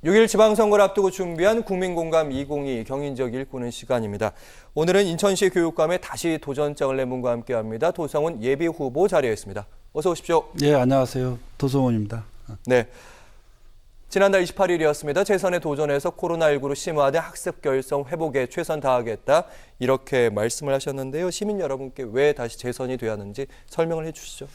6일 지방선거를 앞두고 준비한 국민공감 2022 경인지역 일꾼은 시간입니다. 오늘은 인천시 교육감에 다시 도전장을 낸 분과 함께합니다. 도성훈 예비후보 자리에 있습니다. 어서 오십시오. 네, 안녕하세요. 도성훈입니다. 네, 지난달 28일이었습니다. 재선에 도전해서 코로나19로 심화된 학습 결성 회복에 최선 다하겠다 이렇게 말씀을 하셨는데요. 시민 여러분께 왜 다시 재선이 돼야 하는지 설명을 해주시죠.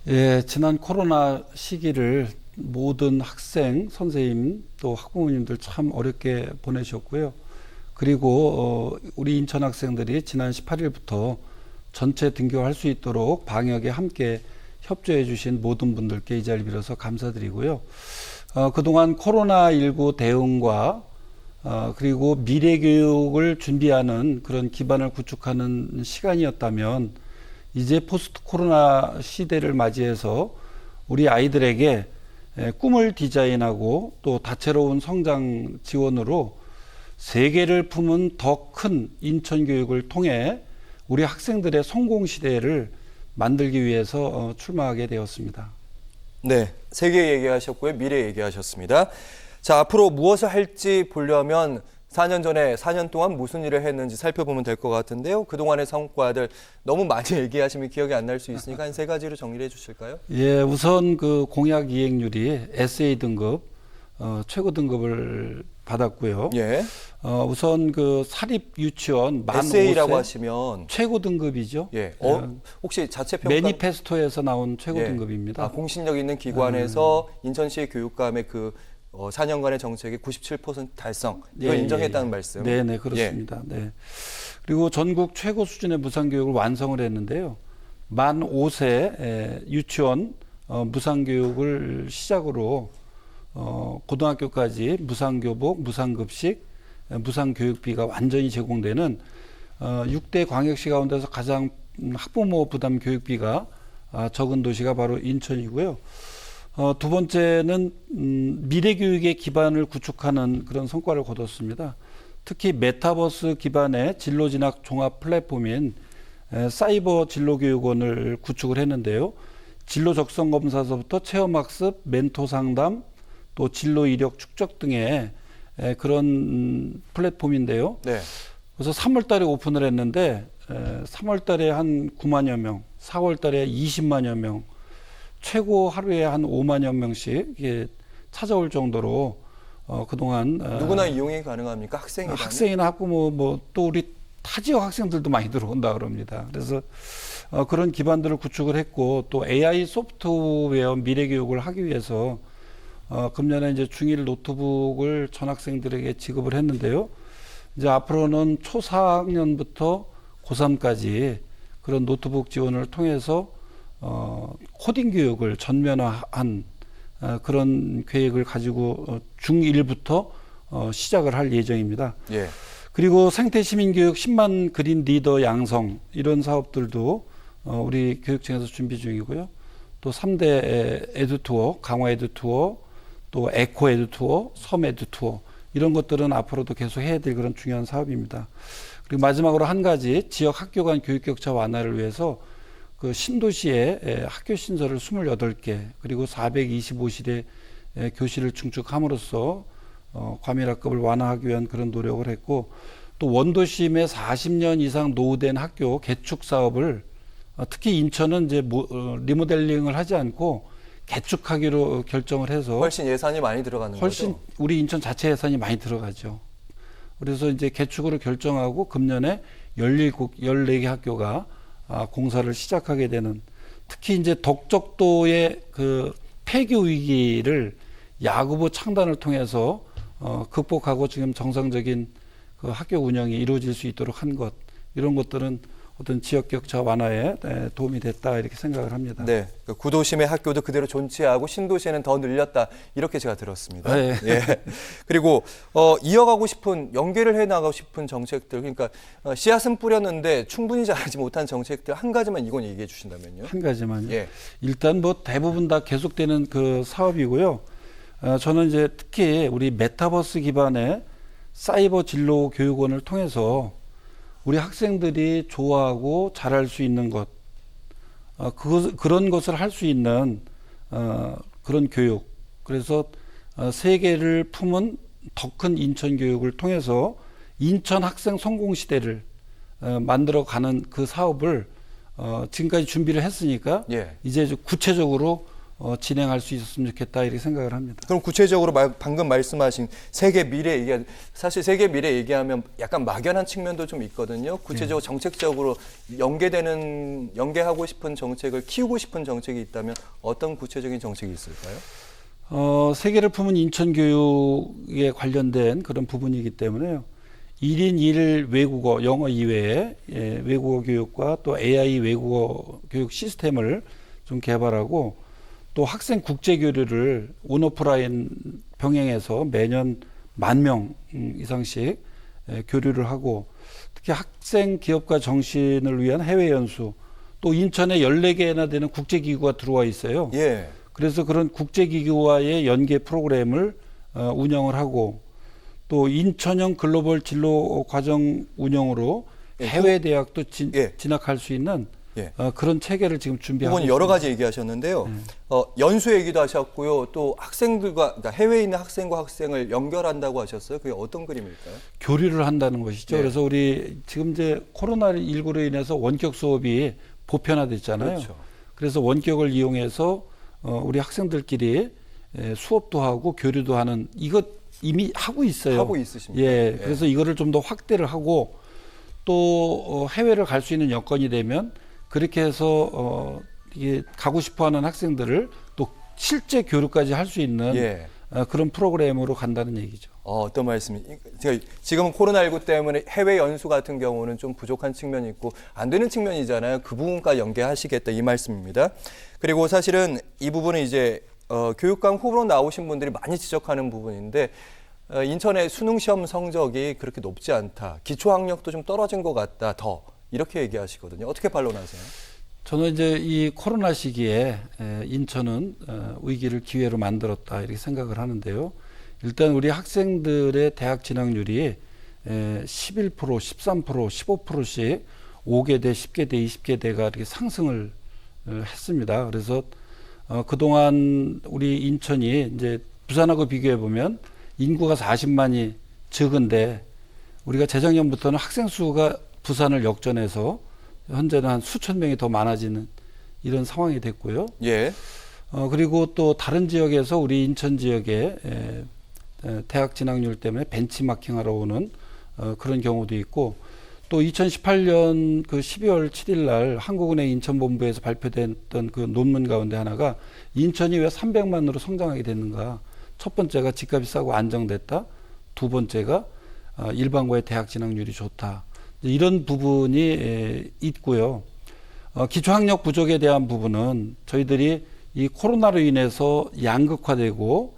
예, 지난 코로나 시기를 모든 학생, 선생님 또 학부모님들 참 어렵게 보내셨고요. 그리고 우리 인천 학생들이 지난 18일부터 전체 등교할 수 있도록 방역에 함께 협조해 주신 모든 분들께 이 자리를 빌어서 감사드리고요. 그동안 코로나19 대응과 그리고 미래교육을 준비하는 그런 기반을 구축하는 시간이었다면 이제 포스트 코로나 시대를 맞이해서 우리 아이들에게 꿈을 디자인하고 또 다채로운 성장 지원으로 세계를 품은 더 큰 인천 교육을 통해 우리 학생들의 성공 시대를 만들기 위해서 출마하게 되었습니다. 네, 세계 얘기하셨고요. 미래 얘기하셨습니다. 자, 앞으로 무엇을 할지 보려면 4년 동안 무슨 일을 했는지 살펴보면 될 것 같은데요. 그동안의 성과들 너무 많이 얘기하시면 기억이 안 날 수 있으니까 한 세 가지로 정리를 해 주실까요? 예, 우선 그 공약 이행률이 SA 등급, 최고 등급을 받았고요. 예. 우선 그 사립 유치원 만 SA라고 5세 하시면 최고 등급이죠. 예. 혹시 자체 평가 매니페스토에서 나온 최고 예. 등급입니다. 공신력 있는 기관에서 인천시 교육감의 그 4년간의 정책의 97% 달성 이걸 인정했다는 말씀. 네, 그렇습니다. 네. 그리고 전국 최고 수준의 무상교육을 완성을 했는데요. 만 5세 유치원 무상교육을 시작으로 고등학교까지 무상교복, 무상급식, 무상교육비가 완전히 제공되는 6대 광역시 가운데서 가장 학부모 부담 교육비가 적은 도시가 바로 인천이고요. 두 번째는 미래교육의 기반을 구축하는 그런 성과를 거뒀습니다. 특히 메타버스 기반의 진로진학 종합 플랫폼인 사이버 진로교육원을 구축을 했는데요. 진로 적성 검사서부터 체험학습, 멘토 상담, 또 진로 이력 축적 등의 그런 플랫폼인데요. 네. 그래서 3월 달에 오픈을 했는데 3월 달에 한 9만여 명, 4월 달에 20만여 명, 최고 하루에 한 5만여 명씩 찾아올 정도로 그동안 누구나 이용이 가능합니까? 학생이라면? 학생이나 학부모 또 우리 타 지역 학생들도 많이 들어온다 그럽니다. 그래서 그런 기반들을 구축을 했고 또 AI 소프트웨어 미래 교육을 하기 위해서 금년에 이제 중1 노트북을 전 학생들에게 지급을 했는데요. 이제 앞으로는 초 4학년부터 고3까지 그런 노트북 지원을 통해서 코딩 교육을 전면화한 그런 계획을 가지고 중1부터 시작을 할 예정입니다. 예. 그리고 생태 시민 교육 10만 그린 리더 양성 이런 사업들도 우리 교육청에서 준비 중이고요. 또 3대 에듀투어, 강화 에듀투어, 또 에코 에듀투어, 섬 에듀투어 이런 것들은 앞으로도 계속 해야 될 그런 중요한 사업입니다. 그리고 마지막으로 한 가지 지역 학교 간 교육 격차 완화를 위해서 그 신도시에 학교 신설을 28개 그리고 425실의 교실을 증축함으로써 과밀학급을 완화하기 위한 그런 노력을 했고 또 원도심의 40년 이상 노후된 학교 개축 사업을 특히 인천은 이제 리모델링을 하지 않고 개축하기로 결정을 해서 훨씬 예산이 많이 들어가는 훨씬 거죠? 우리 인천 자체 예산이 많이 들어가죠. 그래서 이제 개축으로 결정하고 금년에 14개 학교가 공사를 시작하게 되는 특히 이제 덕적도의 그 폐교 위기를 야구부 창단을 통해서 극복하고 지금 정상적인 그 학교 운영이 이루어질 수 있도록 한 것 이런 것들은 어떤 지역 격차 완화에 도움이 됐다 이렇게 생각을 합니다. 네, 그 구도심의 학교도 그대로 존치하고 신도시에는 더 늘렸다 이렇게 제가 들었습니다. 네. 예. 그리고 이어가고 싶은 연계를 해 나가고 싶은 정책들 그러니까 씨앗은 뿌렸는데 충분히 자라지 못한 정책들 한 가지만 이건 얘기해 주신다면요. 한 가지만요. 예. 일단 대부분 다 계속되는 그 사업이고요. 저는 이제 특히 우리 메타버스 기반의 사이버 진로 교육원을 통해서 우리 학생들이 좋아하고 잘할 수 있는 것, 그런 것을 할 수 있는 그런 교육. 그래서 세계를 품은 더 큰 인천 교육을 통해서 인천 학생 성공 시대를 만들어가는 그 사업을 지금까지 준비를 했으니까 예. 이제 좀 구체적으로 진행할 수 있었으면 좋겠다 이렇게 생각을 합니다. 그럼 구체적으로 방금 말씀하신 세계 미래 얘기, 사실 세계 미래 얘기하면 약간 막연한 측면도 좀 있거든요. 구체적으로 정책적으로 연계하고 싶은 정책을 키우고 싶은 정책이 있다면 어떤 구체적인 정책이 있을까요? 세계를 품은 인천 교육에 관련된 그런 부분이기 때문에요. 1인 1 외국어, 영어 이외에 외국어 교육과 또 AI 외국어 교육 시스템을 좀 개발하고 또 학생 국제 교류를 온오프라인 병행해서 매년 10,000명 이상씩 교류를 하고 특히 학생 기업가 정신을 위한 해외 연수 또 인천에 14개나 되는 국제기구가 들어와 있어요. 예. 그래서 그런 국제기구와의 연계 프로그램을 운영을 하고 또 인천형 글로벌 진로 과정 운영으로 해외 대학도 진학할 수 있는 그런 체계를 지금 준비하고 있습니다. 여러 가지 얘기하셨는데요. 연수 얘기도 하셨고요. 또 학생들과 그러니까 해외에 있는 학생과 학생을 연결한다고 하셨어요. 그게 어떤 그림일까요? 교류를 한다는 것이죠. 그래서 우리 지금 이제 코로나19로 인해서 원격 수업이 보편화됐잖아요. 그렇죠. 그래서 원격을 이용해서 우리 학생들끼리 수업도 하고 교류도 하는 이것 이미 하고 있어요. 하고 있으십니까? 예. 그래서 이거를 좀 더 확대를 하고 또 해외를 갈 수 있는 여건이 되면 그렇게 해서 이게 가고 싶어하는 학생들을 또 실제 교류까지 할 수 있는 그런 프로그램으로 간다는 얘기죠. 어떤 말씀이? 지금 코로나19 때문에 해외 연수 같은 경우는 좀 부족한 측면이 있고 안 되는 측면이잖아요. 그 부분까지 연계하시겠다 이 말씀입니다. 그리고 사실은 이 부분은 이제 교육감 후보로 나오신 분들이 많이 지적하는 부분인데 인천의 수능 시험 성적이 그렇게 높지 않다. 기초학력도 좀 떨어진 것 같다. 더 이렇게 얘기하시거든요. 어떻게 반론하세요? 저는 이제 이 코로나 시기에 인천은 위기를 기회로 만들었다 이렇게 생각을 하는데요. 일단 우리 학생들의 대학 진학률이 11%, 13%, 15%씩 5개 대, 10개 대, 20개 대가 이렇게 상승을 했습니다. 그래서 그동안 우리 인천이 이제 부산하고 비교해 보면 인구가 40만이 적은데 우리가 재작년부터는 학생 수가 부산을 역전해서 현재는 한 수천 명이 더 많아지는 이런 상황이 됐고요. 예. 그리고 또 다른 지역에서 우리 인천 지역에 대학 진학률 때문에 벤치마킹하러 오는 그런 경우도 있고 또 2018년 그 12월 7일 날 한국은행 인천본부에서 발표됐던 그 논문 가운데 하나가 인천이 왜 300만으로 성장하게 됐는가. 첫 번째가 집값이 싸고 안정됐다. 두 번째가 일반고의 대학 진학률이 좋다. 이런 부분이 있고요. 기초학력 부족에 대한 부분은 저희들이 이 코로나로 인해서 양극화되고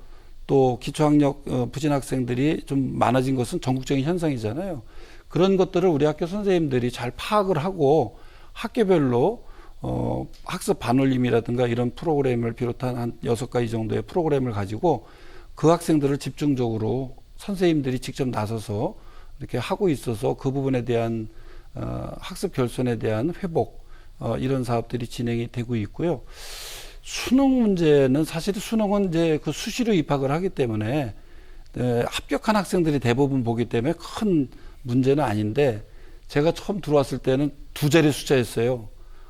또 기초학력 부진 학생들이 좀 많아진 것은 전국적인 현상이잖아요. 그런 것들을 우리 학교 선생님들이 잘 파악을 하고 학교별로 학습 반올림이라든가 이런 프로그램을 비롯한 한 6가지 정도의 프로그램을 가지고 그 학생들을 집중적으로 선생님들이 직접 나서서 이렇게 하고 있어서 그 부분에 대한 학습 결손에 대한 회복 이런 사업들이 진행이 되고 있고요. 수능 문제는 사실 수능은 이제 그 수시로 입학을 하기 때문에 합격한 학생들이 대부분 보기 때문에 큰 문제는 아닌데 제가 처음 들어왔을 때는 2자리 숫자였어요.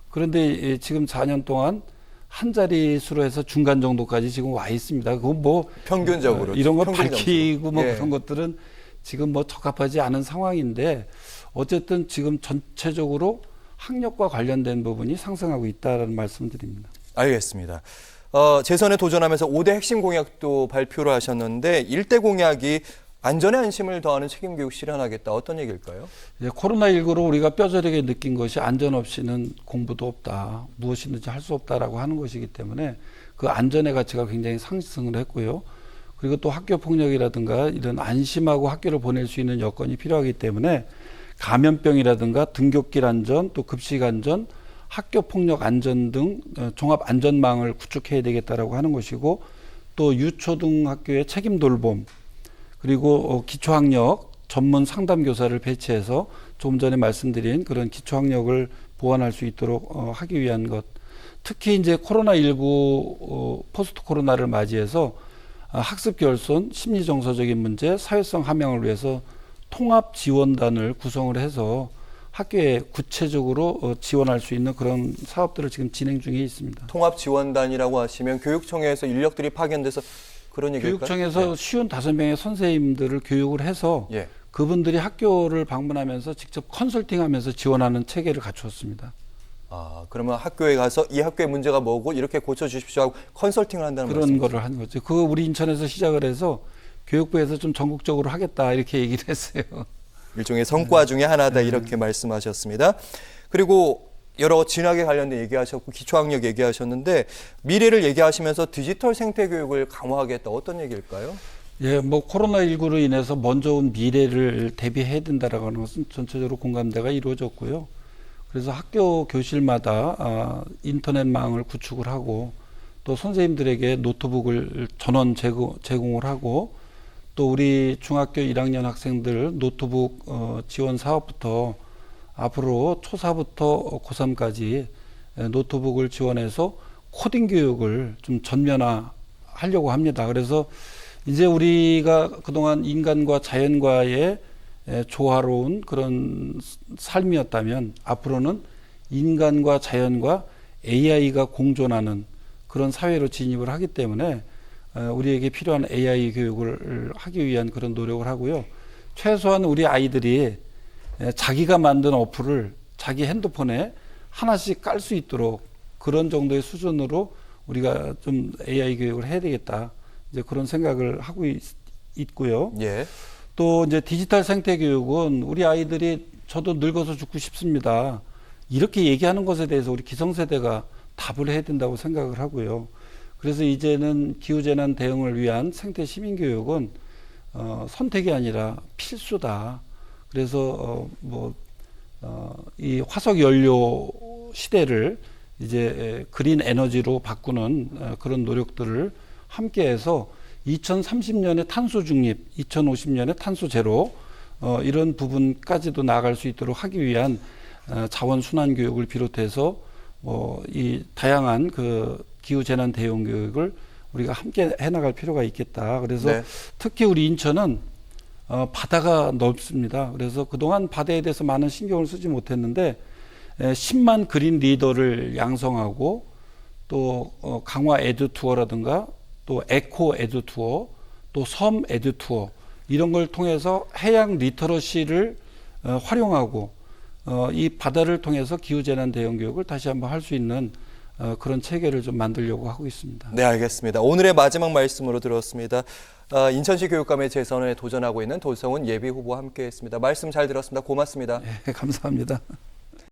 그런데 지금 4년 동안 한 자릿수로 해서 중간 정도까지 지금 와 있습니다. 그건 뭐 평균적으로 이런 거 평균 밝히고 뭐 예. 그런 것들은 지금 뭐 적합하지 않은 상황인데 어쨌든 지금 전체적으로 학력과 관련된 부분이 상승하고 있다는 말씀드립니다. 알겠습니다. 재선에 도전하면서 5대 핵심 공약도 발표를 하셨는데 1대 공약이 안전에 안심을 더하는 책임교육 실현하겠다. 어떤 얘기일까요? 코로나19로 우리가 뼈저리게 느낀 것이 안전 없이는 공부도 없다. 무엇이든지 할 수 없다라고 하는 것이기 때문에 그 안전의 가치가 굉장히 상승을 했고요. 그리고 또 학교 폭력이라든가 이런 안심하고 학교를 보낼 수 있는 여건이 필요하기 때문에 감염병이라든가 등굣길 안전, 또 급식 안전, 학교 폭력 안전 등 종합 안전망을 구축해야 되겠다라고 하는 것이고 또 유초등학교의 책임 돌봄 그리고 기초학력 전문 상담교사를 배치해서 조금 전에 말씀드린 그런 기초학력을 보완할 수 있도록 하기 위한 것. 특히 이제 코로나19 포스트 코로나를 맞이해서 학습 결손, 심리 정서적인 문제, 사회성 함양을 위해서 통합 지원단을 구성을 해서 학교에 구체적으로 지원할 수 있는 그런 사업들을 지금 진행 중에 있습니다. 통합지원단이라고 하시면 교육청에서 인력들이 파견돼서 그런 얘기일까요? 교육청에서 55명의 선생님들을 교육을 해서 예. 그분들이 학교를 방문하면서 직접 컨설팅하면서 지원하는 체계를 갖추었습니다. 아, 그러면 학교에 가서 이 학교의 문제가 뭐고 이렇게 고쳐주십시오 하고 컨설팅을 한다는 그런 말씀이죠? 거를 한 거죠. 그거 우리 인천에서 시작을 해서 교육부에서 좀 전국적으로 하겠다 이렇게 얘기를 했어요. 일종의 성과 중에 하나다 이렇게 말씀하셨습니다. 그리고 여러 진학에 관련된 얘기하셨고 기초학력 얘기하셨는데 미래를 얘기하시면서 디지털 생태 교육을 강화하겠다 어떤 얘기일까요? 예, 뭐 코로나19로 인해서 먼저 온 미래를 대비해야 된다라고 하는 것은 전체적으로 공감대가 이루어졌고요. 그래서 학교 교실마다 인터넷망을 구축을 하고 또 선생님들에게 노트북을 전원 제공을 하고 또 우리 중학교 1학년 학생들 노트북 지원 사업부터 앞으로 초사부터 고3까지 노트북을 지원해서 코딩 교육을 좀 전면화하려고 합니다. 그래서 이제 우리가 그동안 인간과 자연과의 조화로운 그런 삶이었다면 앞으로는 인간과 자연과 AI가 공존하는 그런 사회로 진입을 하기 때문에 우리에게 필요한 AI 교육을 하기 위한 그런 노력을 하고요. 최소한 우리 아이들이 자기가 만든 어플을 자기 핸드폰에 하나씩 깔 수 있도록 그런 정도의 수준으로 우리가 좀 AI 교육을 해야 되겠다. 이제 그런 생각을 하고 있고요. 예. 또 이제 디지털 생태 교육은 우리 아이들이 저도 늙어서 죽고 싶습니다. 이렇게 얘기하는 것에 대해서 우리 기성세대가 답을 해야 된다고 생각을 하고요. 그래서 이제는 기후재난 대응을 위한 생태 시민교육은 선택이 아니라 필수다. 그래서 이 화석 연료 시대를 이제 그린 에너지로 바꾸는 그런 노력들을 함께해서 2030년에 탄소 중립, 2050년에 탄소 제로 이런 부분까지도 나아갈 수 있도록 하기 위한 자원 순환 교육을 비롯해서 이 다양한 그 기후 재난 대응 교육을 우리가 함께 해나갈 필요가 있겠다. 그래서 네. 특히 우리 인천은 바다가 넓습니다. 그래서 그동안 바다에 대해서 많은 신경을 쓰지 못했는데 10만 그린 리더를 양성하고 또 강화 에듀 투어라든가 또 에코 에듀 투어, 또 섬 에듀 투어 이런 걸 통해서 해양 리터러시를 활용하고 이 바다를 통해서 기후재난 대응 교육을 다시 한번 할 수 있는 그런 체계를 좀 만들려고 하고 있습니다. 네, 알겠습니다. 오늘의 마지막 말씀으로 들었습니다. 인천시 교육감의 재선에 도전하고 있는 도성훈 예비후보와 함께했습니다. 말씀 잘 들었습니다. 고맙습니다. 네, 감사합니다.